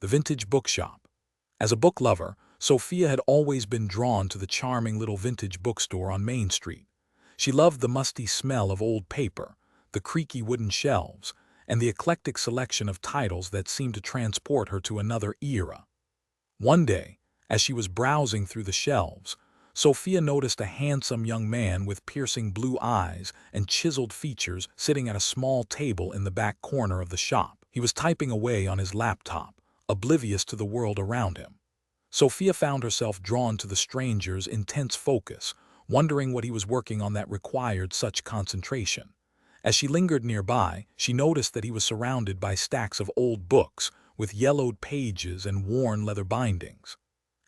the Vintage Bookshop. As a book lover, Sophia had always been drawn to the charming little vintage bookstore on Main Street. She loved the musty smell of old paper, the creaky wooden shelves, and the eclectic selection of titles that seemed to transport her to another era. One day, as she was browsing through the shelves, Sophia noticed a handsome young man with piercing blue eyes and chiseled features sitting at a small table in the back corner of the shop. He was typing away on his laptop, oblivious to the world around him. Sophia found herself drawn to the stranger's intense focus, wondering what he was working on that required such concentration. As she lingered nearby, she noticed that he was surrounded by stacks of old books with yellowed pages and worn leather bindings.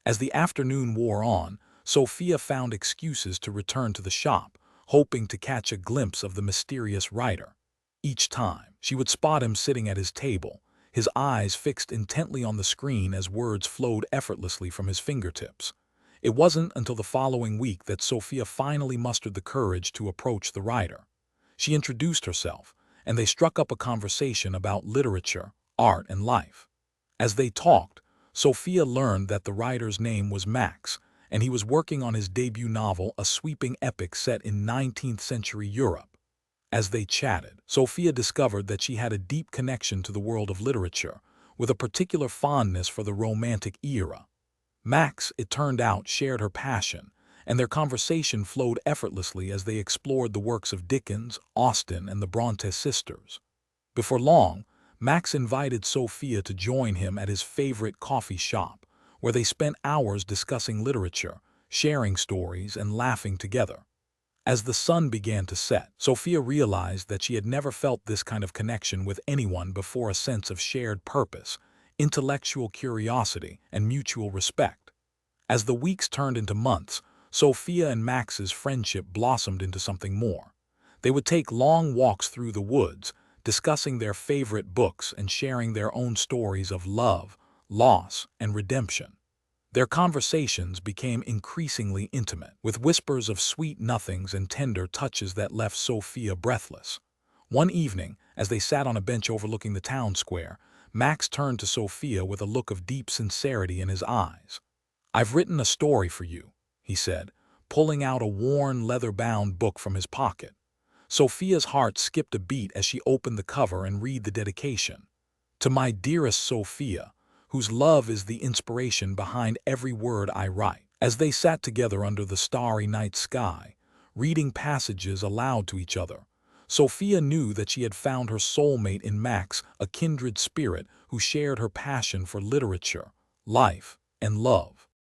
As the afternoon wore on, Sophia found excuses to return to the shop, hoping to catch a glimpse of the mysterious writer. Each time, she would spot him sitting at his table, his eyes fixed intently on the screen as words flowed effortlessly from his fingertips. It wasn't until the following week that Sophia finally mustered the courage to approach the writer. She introduced herself, and they struck up a conversation about literature, art, and life. As they talked, Sophia learned that the writer's name was Max, and he was working on his debut novel, a sweeping epic set in 19th-century Europe. As they chatted, Sophia discovered that she had a deep connection to the world of literature, with a particular fondness for the Romantic era. Max, it turned out, shared her passion, and their conversation flowed effortlessly as they explored the works of Dickens, Austen, and the Bronte sisters. Before long, Max invited Sophia to join him at his favorite coffee shop, where they spent hours discussing literature, sharing stories, and laughing together. As the sun began to set, Sophia realized that she had never felt this kind of connection with anyone before, a sense of shared purpose, intellectual curiosity, and mutual respect. As the weeks turned into months, Sophia and Max's friendship blossomed into something more. They would take long walks through the woods, discussing their favorite books and sharing their own stories of love, loss, and redemption. Their conversations became increasingly intimate, with whispers of sweet nothings and tender touches that left Sophia breathless. One evening, as they sat on a bench overlooking the town square, Max turned to Sophia with a look of deep sincerity in his eyes. "I've written a story for you," he said, pulling out a worn, leather-bound book from his pocket. Sophia's heart skipped a beat as she opened the cover and read the dedication. "To my dearest Sophia, whose love is the inspiration behind every word I write." As they sat together under the starry night sky, reading passages aloud to each other, Sophia knew that she had found her soulmate in Max, a kindred spirit who shared her passion for literature, life, and love.